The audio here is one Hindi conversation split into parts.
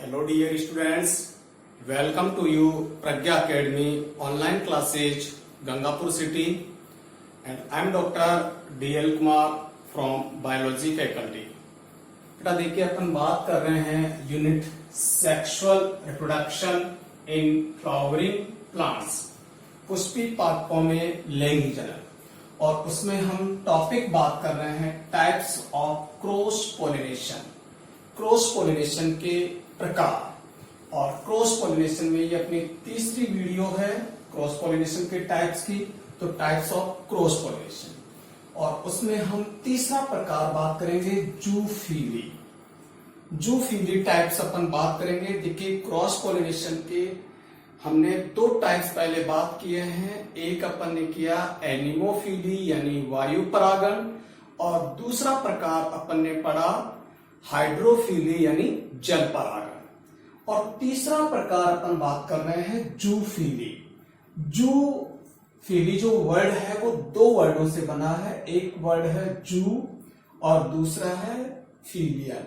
Hello dear students, welcome to you Pragya Academy online classes Gangapur city and I am Dr. DL Kumar from Biology faculty. बेटा देखिए अपन बात कर रहे हैं unit sexual reproduction in flowering plants, Pushpi पादपों में लैंगिक जनन, और उसमें हम टॉपिक बात कर रहे हैं types of cross pollination, cross pollination के प्रकार। और क्रॉस पोलिनेशन में ये अपनी तीसरी वीडियो है क्रॉस पोलिनेशन के टाइप्स की, तो टाइप्स ऑफ क्रॉस पोलिनेशन, और उसमें हम तीसरा प्रकार बात करेंगे जूफिली। जूफिली टाइप्स अपन बात करेंगे। देखिए क्रॉस पोलिनेशन के हमने दो टाइप्स पहले बात किए हैं, एक अपन ने किया एनिमोफिली यानी वायु परागण, और दूसरा प्रकार अपन ने पढ़ा हाइड्रोफिली यानी जल परागण, और तीसरा प्रकार अपन बात कर रहे हैं जूफिली। जूफिली जो वर्ड है वो दो वर्डों से बना है, एक वर्ड है जू और दूसरा है फिलियन।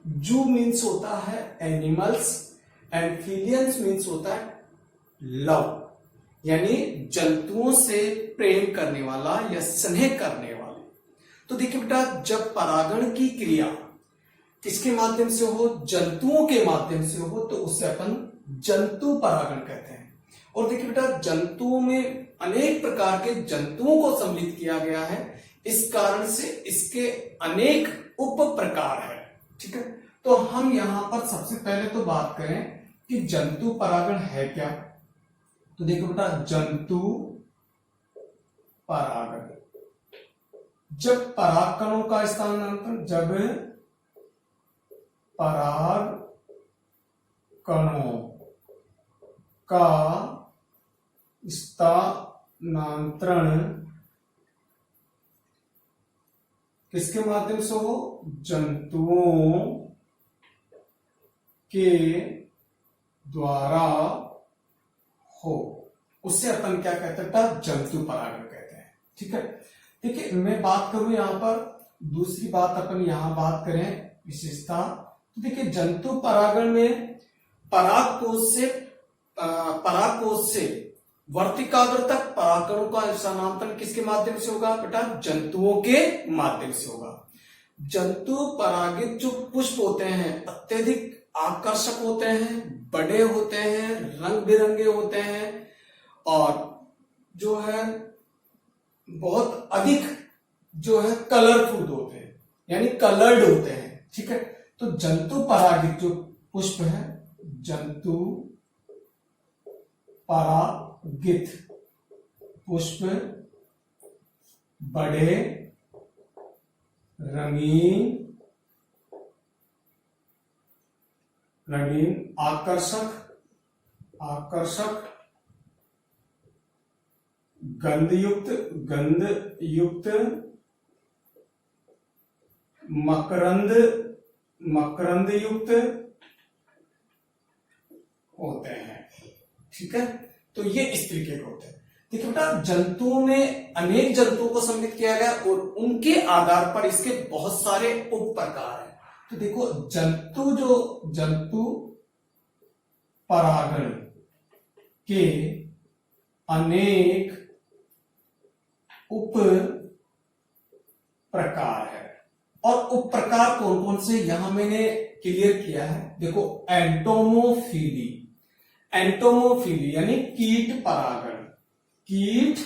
जू मीन्स होता है एनिमल्स एंड फिलियंस मीन्स होता है लव, यानी जंतुओं से प्रेम करने वाला या स्नेह करने वाले। तो देखिए बेटा, जब परागण की क्रिया किसके माध्यम से हो, जंतुओं के माध्यम से हो, तो उसे अपन जंतु परागण कहते हैं। और देखिए बेटा, जंतुओं में अनेक प्रकार के जंतुओं को सम्मिलित किया गया है, इस कारण से इसके अनेक उप प्रकार है। ठीक है, तो हम यहां पर सबसे पहले तो बात करें कि जंतु परागण है क्या। तो देखो बेटा, जंतु परागण, जब परागकणों का स्थानांतरण, जब पराग कणों का स्थानांतरण किसके माध्यम से हो, जंतुओं के द्वारा हो, उससे अपन क्या कहते हैं, जंतु परागण कहते हैं। ठीक है, देखिए मैं बात करूं यहां पर, दूसरी बात अपन यहां बात करें विशेषता। तो देखिए जंतु परागण में परागकोश से वर्तिकाग्र तक परागकणों का स्थानांतरण किसके माध्यम से होगा बेटा, जंतुओं के माध्यम से होगा। जंतु परागित जो पुष्प होते हैं अत्यधिक आकर्षक होते हैं, बड़े होते हैं, रंग बिरंगे होते हैं, और जो है बहुत अधिक जो है कलरफुल होते हैं, यानी कलर्ड होते हैं। ठीक है, तो जंतु परागित जो पुष्प है, जंतु परागित पुष्प बड़े, रंगीन आकर्षक गंध युक्त मकरंद युक्त होते हैं। ठीक है, तो ये इस तरीके के होते हैं। देखिए बेटा, जंतुओं में अनेक जंतुओं को सम्मिलित किया गया और उनके आधार पर इसके बहुत सारे उप प्रकार हैं। तो देखो जंतु परागण के अनेक उप प्रकार है, और उप प्रकार कौन कौन से यहां मैंने क्लियर किया है। देखो एंटोमोफिली यानी कीट परागण, कीट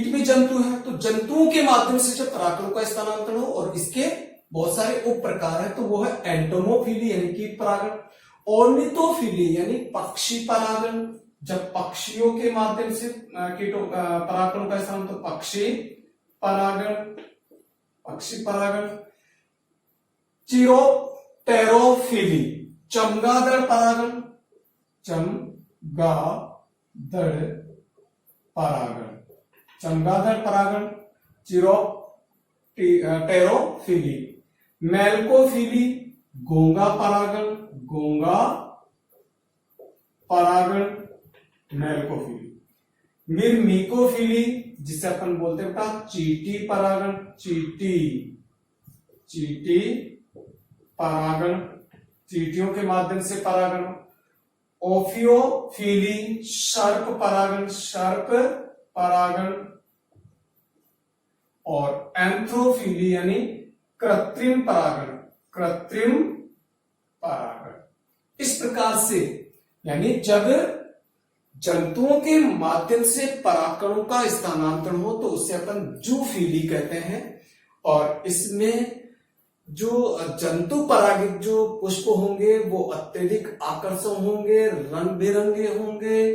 भी जंतु है, तो जंतुओं के माध्यम से जब परागकणों का स्थानांतरण हो, और इसके बहुत सारे उप प्रकार है, तो वो है एंटोमोफिली यानी कीट परागण। ऑर्निथोफिली यानी पक्षी परागण, जब पक्षियों के माध्यम से कीटों परागकणों का स्थानांतरण, तो पक्षी परागण। चिरोप्टेरोफिली चमगादड़ परागण, चिरोप्टेरोफिली। मेलकोफिली घोंगा परागण, मेलकोफिली। मिर्मिकोफिली जिसे अपन बोलते हैं बेटा चीटी परागण, चीटी परागण, चींटियों के माध्यम से परागण। ओफियोफिली सर्प परागण, सर्प परागण। और एंथ्रोफिली यानी कृत्रिम परागण, कृत्रिम परागण। इस प्रकार से यानी जब जंतुओं के माध्यम से परागकणों का स्थानांतरण हो तो उसे अपन जूफिली कहते हैं। और इसमें जो जंतु परागित जो पुष्प होंगे वो अत्यधिक आकर्षक होंगे, रंग बिरंगे होंगे,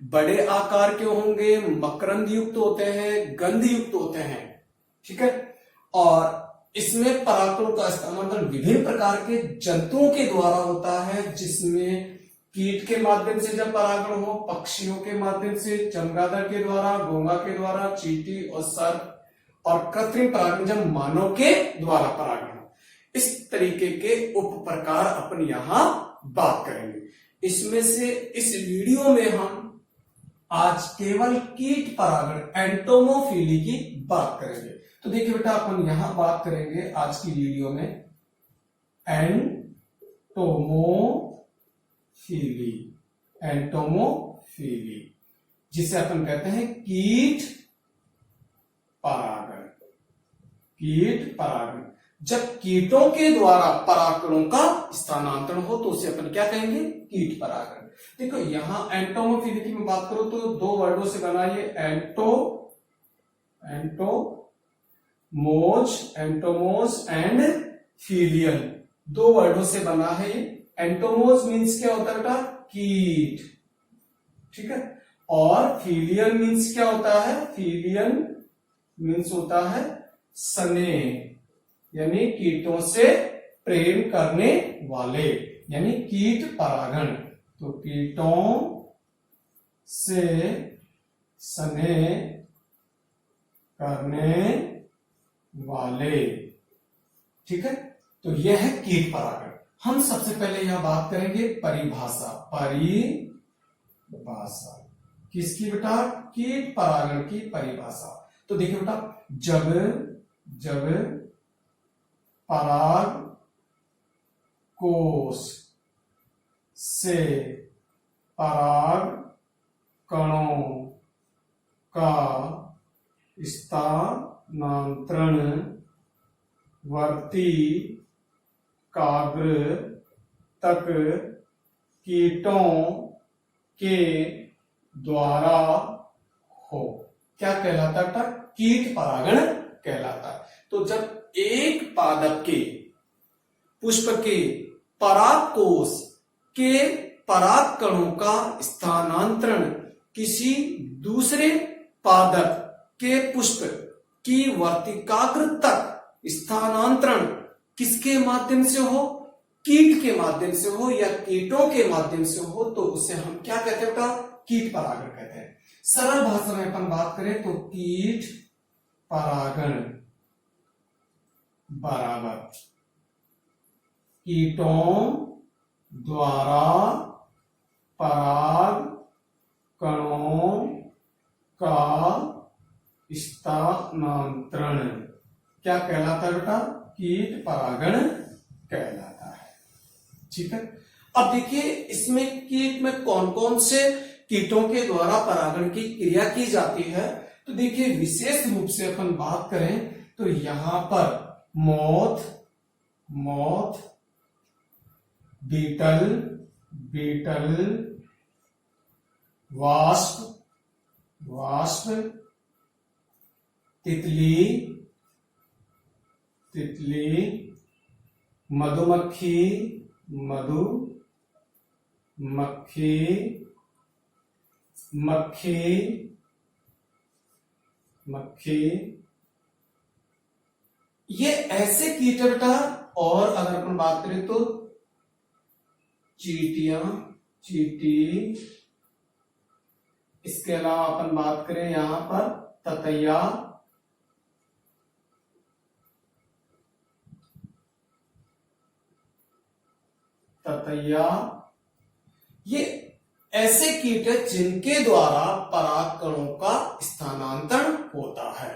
बड़े आकार के होंगे, मकरंद युक्त होते हैं, गंध युक्त होते हैं। ठीक है। और इसमें परागकणों का स्थानांतरण विभिन्न प्रकार के जंतुओं के द्वारा होता है, जिसमें कीट के माध्यम से जब परागण हो, पक्षियों के माध्यम से, चमगादड़ के द्वारा, घोंघा के द्वारा, चींटी और सर्प, और कृत्रिम परागण जब मानव के द्वारा परागण हो। इस तरीके के उप प्रकार अपन यहां बात करेंगे। इसमें से इस वीडियो में हम आज केवल कीट परागण एंटोमोफिली की बात करेंगे। तो देखिए बेटा, अपन यहां बात करेंगे आज की वीडियो में एंटोमोफिली, एंटोमोफिली जिसे अपन कहते हैं कीट परागण, कीट परागण। जब कीटों के द्वारा परागकणों का स्थानांतरण हो तो उसे अपन क्या कहेंगे? कीट परागण। देखो यहां एंटोमोफिली की मैं बात करूं तो दो वर्डों से बना ये एंटोमोज एंड फिलियल, दो वर्डों से बना है ये। एंटोमोज मीन्स क्या होता है बेटा? कीट। ठीक है। और फिलियल मीन्स क्या होता है? फिलियल मीन्स होता है स्नेह, यानी कीटों से प्रेम करने वाले, यानी कीट परागण। तो कीटों से स्नेह करने वाले। ठीक है। तो यह है कीट परागण। हम सबसे पहले यहां बात करेंगे परिभाषा, परिभाषा किसकी बेटा? कीट परागण की परिभाषा। तो देखिए बेटा, जब पराग कोश से पराग कणों का स्थानांतरण वर्तिकाग्र तक कीटों के द्वारा हो, क्या कहलाता है? कीट परागण कहलाता है। तो जब एक पादप के पुष्प के परागकोश के पराग कणों का स्थानांतरण किसी दूसरे पादप के पुष्प की वर्तिकाग्र तक स्थानांतरण किसके माध्यम से हो? कीट के माध्यम से हो या कीटों के माध्यम से हो तो उसे हम क्या कहते हैं बेटा? कीट परागण कहते हैं। सरल भाषा में अपन बात करें तो कीट परागण बराबर कीटों द्वारा पराग कणों का स्थानांतरण क्या कहलाता है बेटा? कीट परागण कहलाता है। ठीक है। अब देखिए इसमें कीट में कौन कौन से कीटों के द्वारा परागण की क्रिया की जाती है। तो देखिए विशेष रूप से अपन बात करें तो यहां पर मोथ, बीटल, वास्प, तितली, मधुमक्खी, मक्खी, ये ऐसे कीट है बेटा। और अगर अपन बात करें तो चींटी, इसके अलावा अपन बात करें यहां पर ततैया, ये ऐसे कीट है जिनके द्वारा पराग कणों का स्थानांतरण होता है।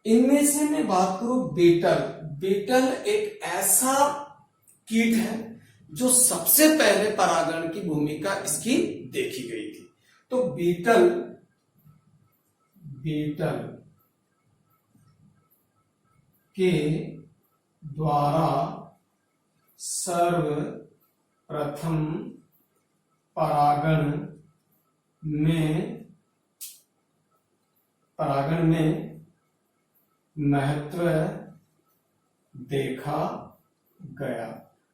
इनमें से मैं बात करूं बीटल एक ऐसा कीट है जो सबसे पहले परागण की भूमिका इसकी देखी गई थी। तो बीटल के द्वारा सर्वप्रथम परागण में महत्व देखा गया।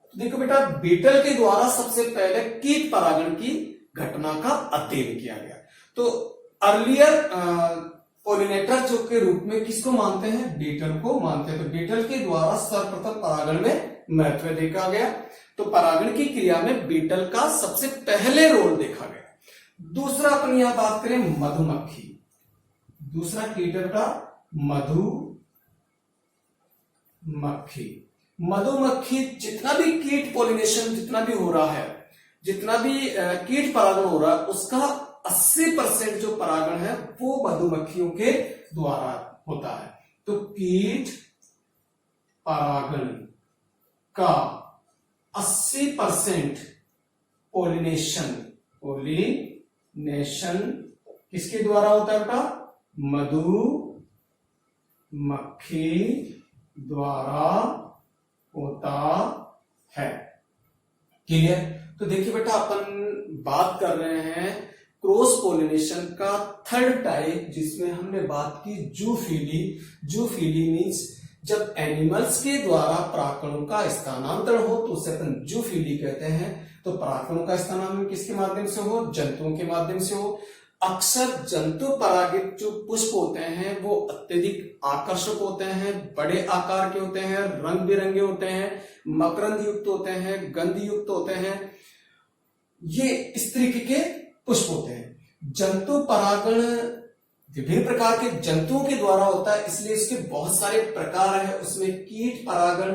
तो देखो बेटा, बीटल के द्वारा सबसे पहले कीट परागण की घटना का अध्ययन किया गया। तो अर्लियर पॉलिनेटर जो के रूप में किसको मानते हैं? बीटल को मानते हैं। तो बीटल के द्वारा सर्वप्रथम परागण में महत्व देखा गया। तो परागण की क्रिया में बीटल का सबसे पहले रोल देखा गया। दूसरा अपन यहां बात करें मधुमक्खी। दूसरा कीट का मधुमक्खी जितना भी कीट पॉलिनेशन जितना भी हो रहा है, जितना भी कीट परागण हो रहा है, उसका 80% जो परागण है वो मधुमक्खियों के द्वारा होता है। तो कीट परागण का 80% पॉलिनेशन किसके द्वारा होता है बेटा? मधुमक्खी द्वारा होता है। क्लियर? तो देखिए बेटा, अपन बात कर रहे हैं क्रॉस पोलिनेशन का थर्ड टाइप, जिसमें हमने बात की जूफिली मीन्स जब एनिमल्स के द्वारा परागणों का स्थानांतरण हो तो उसे अपन जूफिली कहते हैं। तो परागणों का स्थानांतरण किसके माध्यम से हो? जंतुओं के माध्यम से हो। अक्सर जंतु परागित जो पुष्प होते हैं वो अत्यधिक आकर्षक होते हैं, बड़े आकार के होते हैं, रंग बिरंगे होते हैं, मकरंद युक्त होते हैं, गंध युक्त होते हैं। ये इस तरीके के पुष्प होते हैं। जंतु परागण विभिन्न प्रकार के जंतुओं के द्वारा होता है, इसलिए इसके बहुत सारे प्रकार है। उसमें कीट परागण,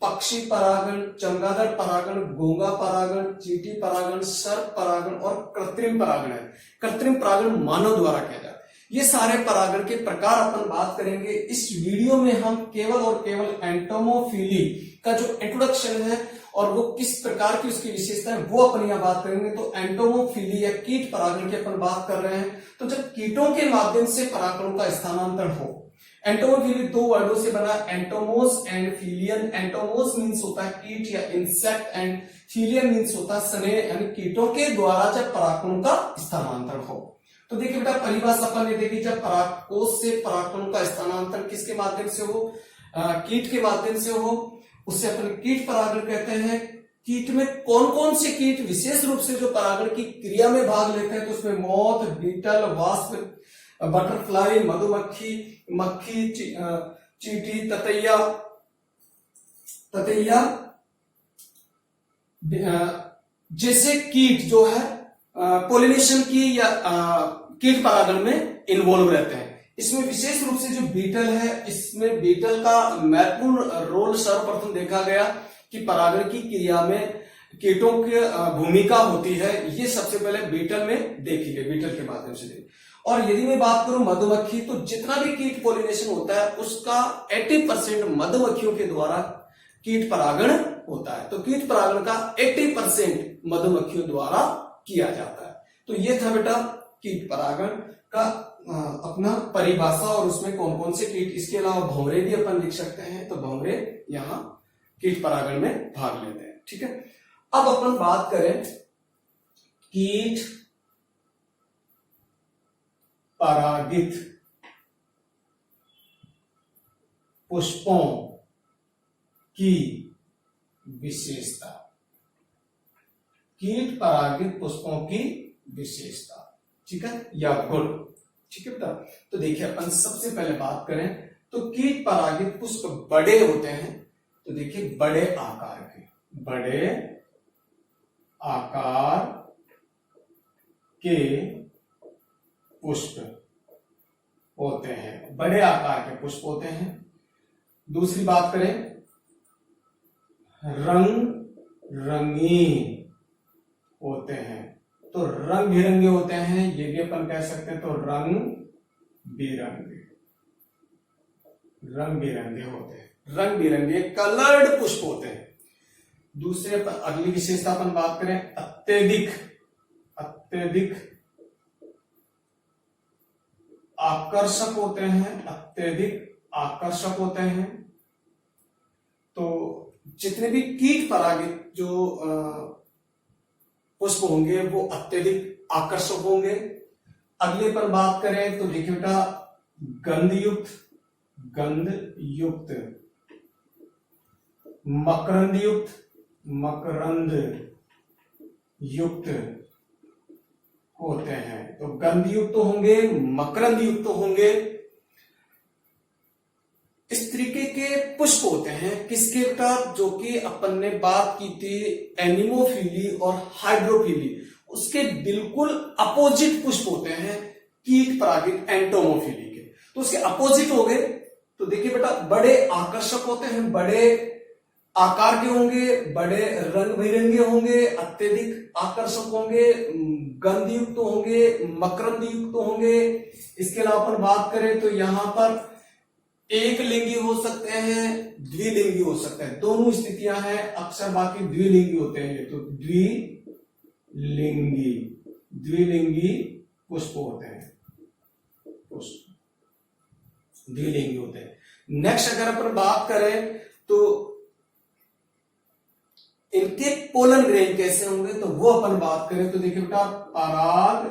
पक्षी परागण, चमगादड़ परागण, घोंगा परागण, चींटी परागण, सर्प परागण और कृत्रिम परागण है। कृत्रिम परागण मानव द्वारा किया जाता है। ये सारे परागण के प्रकार अपन बात करेंगे। इस वीडियो में हम केवल और केवल एंटोमोफिली का जो इंट्रोडक्शन है और वो किस प्रकार की उसकी विशेषता है वो अपन यहाँ बात करेंगे। तो एंटोमोफिली या कीट परागण की अपन बात कर रहे हैं। तो जब कीटों के माध्यम से परागणों का स्थानांतरण हो, एंटोमोफिली दो वर्डों से बना, एंटोमोस एंड फिलियन। एंटोमोस मीन्स होता है कीट या इंसेक्ट एंड फिलियन मीन्स होता है स्नेह, यानी कीटों के द्वारा जब परागणों का स्थानांतरण हो। तो देखिए बेटा, परिभाषा अपन ने देखी, जब परागकोश से परागणों का स्थानांतरण किसके माध्यम से हो? कीट के माध्यम से हो, उससे अपन कीट परागण कहते हैं। कीट में कौन कौन से कीट विशेष रूप से जो परागण की क्रिया में भाग लेते हैं? तो उसमें मोथ, बीटल, वास्प, बटरफ्लाई, मधुमक्खी, मक्खी, चींटी, ततैया जैसे कीट जो है पोलिनेशन की या कीट परागण में इन्वॉल्व रहते हैं। इसमें विशेष रूप से जो बीटल है, इसमें बीटल का महत्वपूर्ण रोल सर्वप्रथम देखा गया कि परागण की क्रिया में कीटों की भूमिका होती है। ये सबसे पहले बीटल में देखी गई, बीटल के माध्यम से देखी। और यदि मैं बात करूं मधुमक्खी, तो जितना भी कीट पोलिनेशन होता है उसका 80% मधुमक्खियों के द्वारा कीट परागण होता है। तो कीट परागण का 80% मधुमक्खियों द्वारा किया जाता है। तो ये था बेटा कीट परागण का अपना परिभाषा और उसमें कौन कौन से कीट। इसके अलावा भंवरे भी अपन लिख सकते हैं। तो भंवरे यहाँ कीट परागण में भाग लेते हैं। ठीक है, अब अपन बात करें कीट परागित पुष्पों की विशेषता। कीट परागित पुष्पों की विशेषता, ठीक है, या गुण। ठीक है बेटा, तो देखिए अपन सबसे पहले बात करें तो कीट परागित पुष्प बड़े होते हैं। तो देखिए बड़े आकार के पुष्प होते हैं, बड़े आकार के पुष्प होते हैं। दूसरी बात करें रंगीन होते हैं। तो रंग बिरंगे होते हैं, ये भी अपन कह सकते हैं। तो रंग बिरंगे होते हैं, रंग बिरंगे कलर्ड पुष्प होते हैं। अगली विशेषता अपन बात करें अत्यधिक आकर्षक होते हैं, अत्यधिक आकर्षक होते हैं। तो जितने भी कीट परागित जो पुष्प होंगे वो अत्यधिक आकर्षक होंगे। अगले पर बात करें तो देखिए बेटा गंध युक्त, मकरंद युक्त होते हैं। तो गंध युक्त होंगे, मकरंद युक्त होंगे। इस तरीके के पुष्प होते हैं किसके बेटा, जो कि अपन ने बात की थी एनिमोफिली और हाइड्रोफिली, उसके बिल्कुल अपोजिट पुष्प होते हैं कीट परागित एंटोमोफिली के। तो उसके अपोजिट हो गए। तो देखिए बेटा बड़े आकर्षक होते हैं, बड़े आकार के होंगे, बड़े रंग बिरंगे होंगे, अत्यधिक आकर्षक होंगे, गंध युक्त होंगे, मकरंद युक्त होंगे। इसके अलावा अपन बात करें तो यहां पर एक लिंगी हो सकते हैं, द्विलिंगी हो सकते हैं, दोनों स्थितियां हैं। अक्सर बाकी द्विलिंगी होते हैं। तो द्विलिंगी पुष्प होते हैं, द्विलिंगी होते हैं। नेक्स्ट अगर अपन बात करें तो इनके पोलन ग्रेन कैसे होंगे, तो वो अपन बात करें तो देखिए बेटा पराग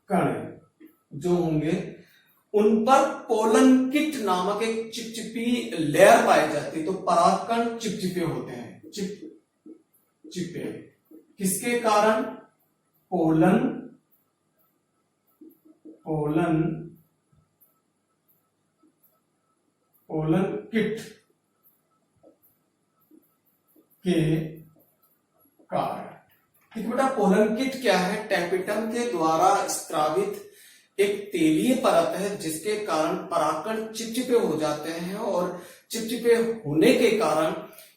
कण जो होंगे उन पर पोलन किट नामक एक चिपचिपी लेयर पाई जाती है। तो परागकण चिपचिपे होते हैं, चिपचिपे किसके कारण, पोलन किट के कारण। ठीक बेटा पोलन किट क्या है, टेपिटम के द्वारा स्त्रावित एक तेलीय परत है जिसके कारण परागकण चिपचिपे हो जाते हैं और चिपचिपे होने के कारण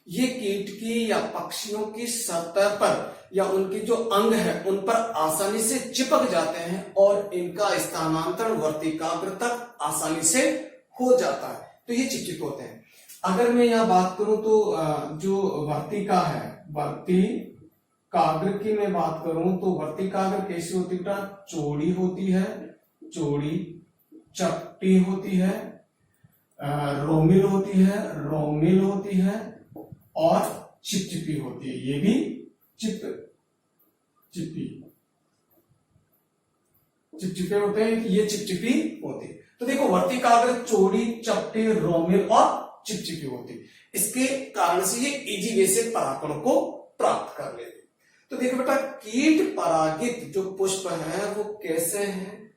ये कीट की या पक्षियों की सतह पर या उनके जो अंग है उन पर आसानी से चिपक जाते हैं और इनका स्थानांतरण वर्तिकाग्र तक आसानी से हो जाता है। तो ये चिपचिपे होते हैं। अगर मैं यहाँ बात करूं तो जो वर्तिका है, वर्तिकाग्र की मैं बात करूं तो वर्तिकाग्र कैसी होती है, चौड़ी होती है, चौड़ी चपटी होती है, रोमिल होती है और चिपचिपी होती है। ये भी चिपचिपे होते हैं कि ये चिपचिपी होती है। तो देखो वर्तिकाग्र चौड़ी चपटी रोमिल और चिपचिपी होती है। इसके कारण से ये इजी वे से परागकण को प्राप्त कर लेते। तो देखो बेटा कीट परागित जो पुष्प है वो कैसे हैं,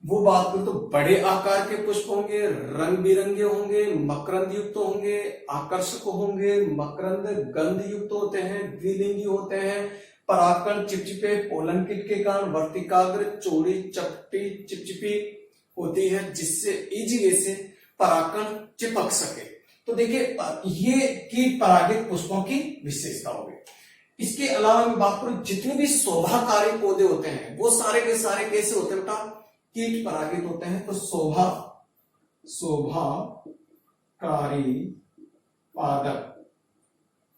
वो बात करें तो बड़े आकार के पुष्प होंगे, रंग बिरंगे होंगे, मकरंद युक्त होंगे, आकर्षक होंगे, मकरंद गंध युक्त होते हैं, द्विलिंगी होते हैं, परागकण चिपचिपे पोलन किट के कारण वर्तिकाग्र चौड़ी चपटी चिपचिपी होती है जिससे इजी वे से परागकण चिपक सके। तो देखिए ये कीट परागित पुष्पों की विशेषता होगी। इसके अलावा मैं बात करूं जितने भी शोभाकारी पौधे होते हैं वो सारे के सारे कैसे होते हैं बेटा, कीट परागित होते हैं। तो शोभाकारी पादप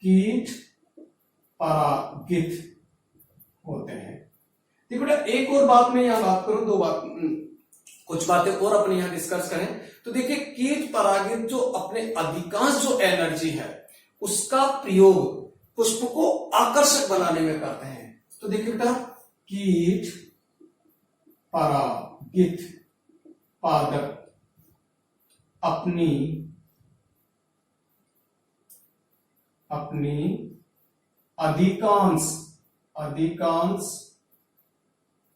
कीट परागित होते हैं। देखो बेटा एक और बात मैं यहां बात करूं, कुछ बातें और अपने यहां डिस्कस करें। तो देखिए कीट परागित जो अपने अधिकांश जो एनर्जी है उसका प्रयोग पुष्प को आकर्षक बनाने में करते हैं। तो देखिए बेटा कीट परागित पादप अपनी अधिकांश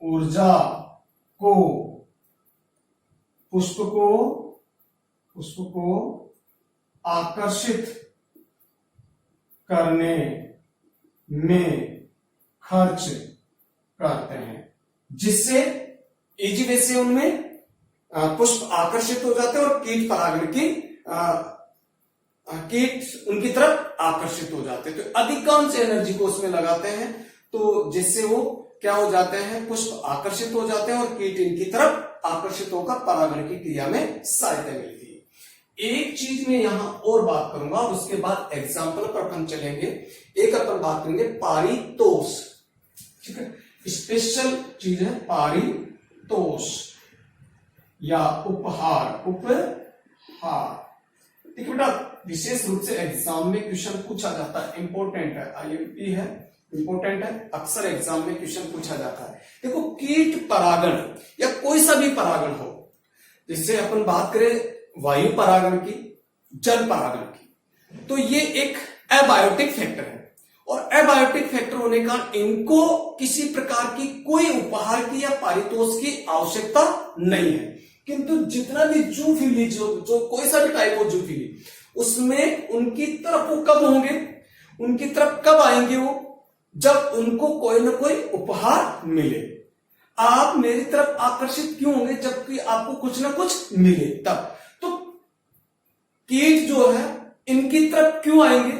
ऊर्जा को पुष्प को आकर्षित करने में खर्च करते हैं जिससे इजी वे से उनमें पुष्प आकर्षित हो जाते हैं और कीट परागण की कीट उनकी तरफ आकर्षित हो जाते हैं। तो अधिकांश एनर्जी को उसमें लगाते हैं तो जिससे वो क्या हो जाते हैं, पुष्प आकर्षित हो जाते हैं और कीट इनकी तरफ आकर्षित होकर परागण की क्रिया में सहायता मिलती है। एक चीज में यहां और बात करूंगा और उसके बाद एग्जाम्पल पर अपन चलेंगे। एक अपन बात करेंगे पारितोष, ठीक है, स्पेशल चीज है पारितोष या उपहार। उपहार देखिए बेटा, विशेष रूप से एग्जाम में क्वेश्चन पूछा जाता है, इंपॉर्टेंट है, आईएमपी है, इंपॉर्टेंट है, अक्सर एग्जाम में क्वेश्चन पूछा जाता है। देखो, कीट परागण या कोई सा भी परागण हो, जिससे अपन बात करें वायु परागण की, जल परागण की, तो ये एक एबायोटिक फैक्टर है और एबायोटिक फैक्टर होने का इनको किसी प्रकार की कोई उपहार की या पारितोष की आवश्यकता नहीं है। किंतु जितना भी जूफिली जो कोई सा भी टाइप हो जूफिली, उसमें उनकी तरफ वो कब होंगे, उनकी तरफ कब आएंगे वो, जब उनको कोई ना कोई उपहार मिले। आप मेरी तरफ आकर्षित क्यों होंगे, जबकि आपको कुछ ना कुछ मिले तब। तो कीट जो है इनकी तरफ क्यों आएंगे,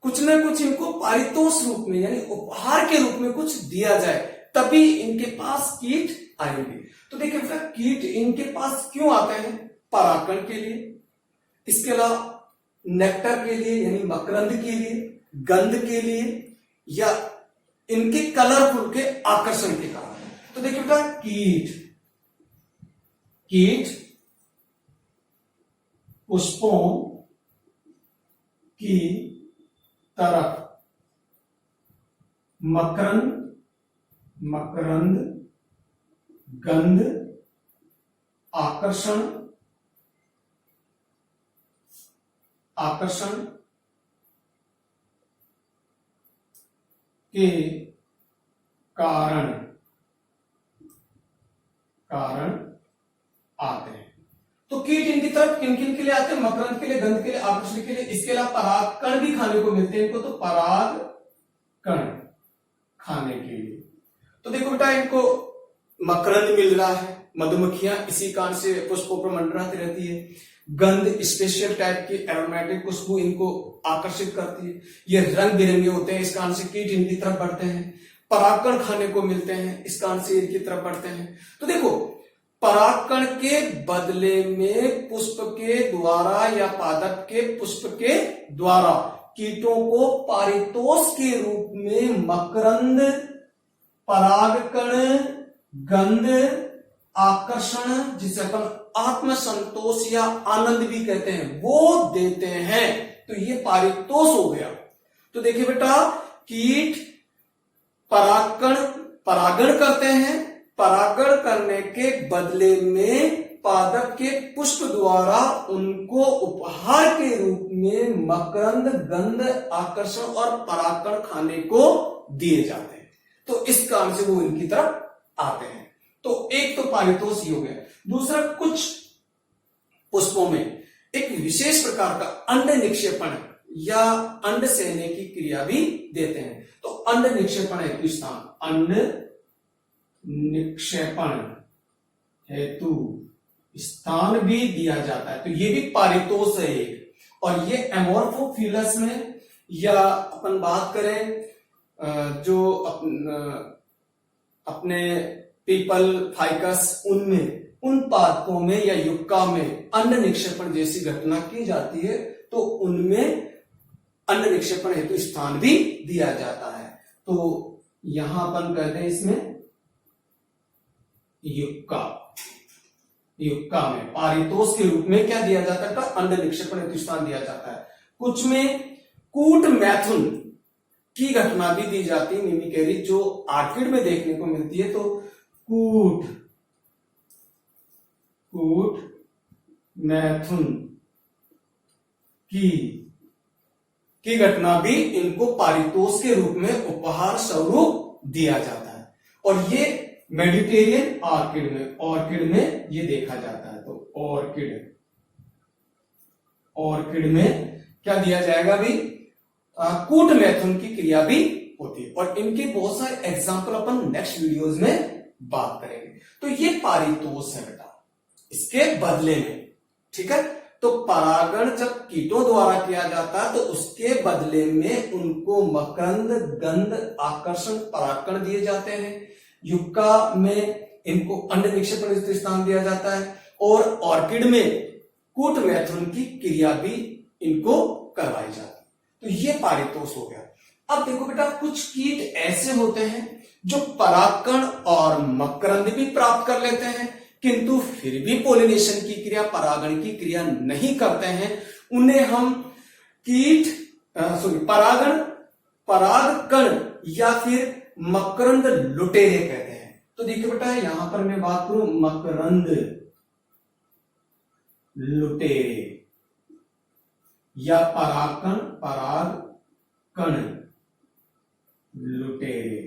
कुछ ना कुछ इनको पारितोष रूप में यानी उपहार के रूप में कुछ दिया जाए, तभी इनके पास कीट आएंगे। तो देखिए बेटा, कीट इनके पास क्यों आते हैं, परागण के लिए, इसके अलावा नेक्टर के लिए यानी मकरंद के लिए, गंध के लिए, या इनके कलरफुल के आकर्षण के कारण। तो देखिए बेटा, कीट पुष्पों की तरफ मकरंद, गंध, आकर्षण के कारण आते हैं। तो कीट इनकी तरफ किन किन के लिए आते हैं, मकरंद के लिए, गंध के लिए, आकर्षण के लिए, इसके अलावा परागकण भी खाने को मिलते हैं इनको, तो परागकण खाने के लिए। तो देखो बेटा, इनको मकरंद मिल रहा है, मधुमक्खियां इसी कारण से पुष्पों पर मंडराती रहती है। गंध स्पेशल टाइप की एरोमेटिक खुशबू इनको आकर्षित करती है, ये रंग बिरंगे होते हैं, इस कारण से कीट इनकी तरफ बढ़ते हैं। परागकण खाने को मिलते हैं, इस कारण से इनकी तरफ बढ़ते हैं। तो देखो, परागकण के बदले में पुष्प के द्वारा या पादप के पुष्प के द्वारा कीटों को पारितोष के रूप में मकरंद, परागकण, गंध, आकर्षण, जिसे अपन आत्मसंतोष या आनंद भी कहते हैं, वो देते हैं। तो ये पारितोष हो गया। तो देखिए बेटा, कीट परागण करते हैं, परागण करने के बदले में पादप के पुष्प द्वारा उनको उपहार के रूप में मकरंद, गंध, आकर्षण और परागकण खाने को दिए जाते हैं। तो इस कारण से वो इनकी तरफ आते हैं। तो एक तो पारितोष ही हो गया। दूसरा, कुछ पुष्पों में एक विशेष प्रकार का अंड निक्षेपण या अंड सेने की क्रिया भी देते हैं। तो अंड निक्षेपण हेतु स्थान, अंड निक्षेपण हेतु स्थान भी दिया जाता है। तो ये भी पारितोष है एक। और ये एमोर्फोफिलस में, या अपन बात करें जो अपने पीपल, फाइकस, उनमें, उन पादपों में या युक्का में अन्न निक्षेपण जैसी घटना की जाती है, तो उनमें अन्न निक्षेपण हेतु स्थान भी दिया जाता है। तो यहां अपन कहते हैं इसमें युक्का में पारितोष के रूप में क्या दिया जाता है, तो अन्न निक्षेपण हेतु स्थान दिया जाता है। कुछ में कूट मैथुन की घटना भी दी जाती है, मिमिक्री, जो आर्किड में देखने को मिलती है। तो कूट मैथुन की घटना भी इनको पारितोष के रूप में उपहार स्वरूप दिया जाता है। और ये मेडिटेरियन ऑर्किड में ये देखा जाता है। तो ऑर्किड में क्या दिया जाएगा भी, कूट मैथुन की क्रिया भी होती है। और इनके बहुत सारे एग्जाम्पल अपन नेक्स्ट वीडियोस में बात करेंगे। तो ये पारितोष है बेटा, इसके बदले में, ठीक है। तो परागण जब कीटों द्वारा किया जाता है, तो उसके बदले में उनको मकरंद, गंध, आकर्षण, परागकण दिए जाते हैं। युक्का में इनको अंड निक्षेपण स्थान दिया जाता है। और ऑर्किड में कूट मैथुन की क्रिया भी इनको करवाई जाती। तो ये पारितोष हो गया। अब देखो बेटा, कुछ कीट ऐसे होते हैं जो परागकण और मकरंद भी प्राप्त कर लेते हैं, किंतु फिर भी पोलिनेशन की क्रिया, परागण की क्रिया नहीं करते हैं। उन्हें हम परागकण या फिर मकरंद लुटेरे कहते हैं। तो देखिए बेटा, यहां पर मैं बात करूं मकरंद लुटेरे या परागकण लुटेरे,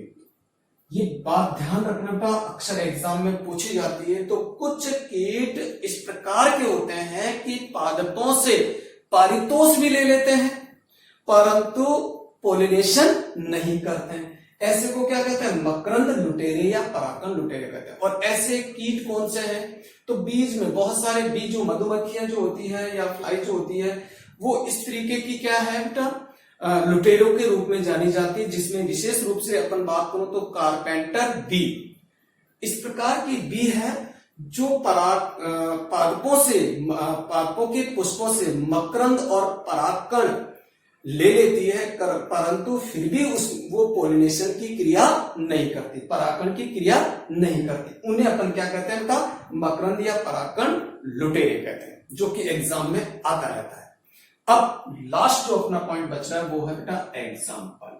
ये बात ध्यान रखना बेटा, अक्सर एग्जाम में पूछी जाती है। तो कुछ कीट इस प्रकार के होते हैं कि पादपों से पारितोष भी ले लेते हैं परंतु पोलिनेशन नहीं करते हैं। ऐसे को क्या कहते हैं? मकरंद लुटेरे या परागकण लुटेरे कहते हैं। और ऐसे कीट कौन से हैं? तो बीज में बहुत सारे बीज, जो मधुमक्खियां जो होती है या फ्लाई जो होती है, वो इस तरीके की क्या है बेटा, लुटेरों के रूप में जानी जाती है, जिसमें विशेष रूप से अपन बात करूं तो कारपेंटर बी इस प्रकार की बी है जो पादपों के पुष्पों से मकरंद और परागकण ले लेती है, परंतु फिर भी वो पोलिनेशन की क्रिया नहीं करती, परागकण की क्रिया नहीं करती। उन्हें अपन क्या कहते हैं बेटा? मकरंद या परागकण लुटेरे कहते हैं, जो कि एग्जाम में आता रहता है। अब लास्ट जो अपना पॉइंट बच रहा है वो है बेटा एग्जाम्पल।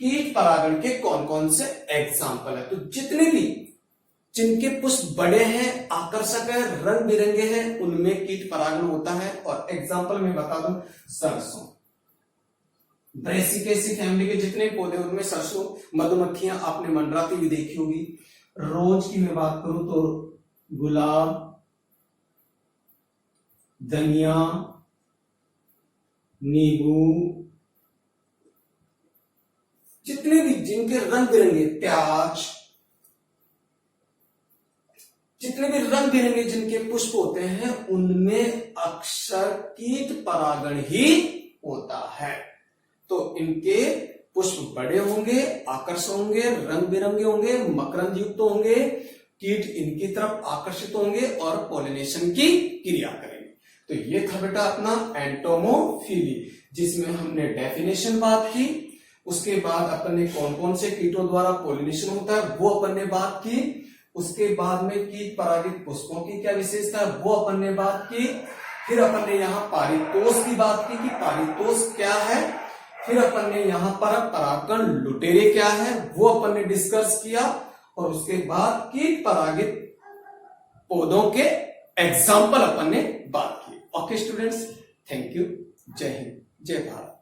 कीट परागण के कौन कौन से एग्जाम्पल है? तो जितने भी जिनके पुष्प बड़े हैं, आकर्षक है, रंग बिरंगे हैं, उनमें कीट परागण होता है। और एग्जाम्पल में बता दूं, सरसों, ब्रेसिकेसी फैमिली के जितने पौधे उनमें सरसों, मधुमक्खियां आपने मंडराती हुई देखी होगी। रोज की मैं बात करूं तो गुलाब, धनिया, नींबू, जितने भी जिनके रंग बिरंगे, प्याज, जितने भी रंग बिरंगे जिनके पुष्प होते हैं उनमें अक्सर कीट परागण ही होता है। तो इनके पुष्प बड़े होंगे, आकर्षक होंगे, रंग बिरंगे होंगे, मकरंद युक्त होंगे, कीट इनकी तरफ आकर्षित होंगे और पॉलिनेशन की क्रिया करेंगे। तो ये था बेटा अपना एंटोमोफिली, जिसमें हमने डेफिनेशन बात की। उसके बाद अपन ने कौन कौन से कीटों द्वारा पॉलिनेशन होता है वो अपन ने बात की। उसके बाद में कीट परागित पुष्पों की क्या विशेषता है वो अपन ने बात की। फिर अपन ने यहाँ पारितोष की बात की कि पारितोष क्या है। फिर अपन ने यहाँ पर परागकण लुटेरे क्या है वो अपन ने डिस्कस किया। और उसके बाद कीट परागित पौधों के एग्जाम्पल अपन ने बात की। Okay students, thank you. जय हिंद, जय भारत।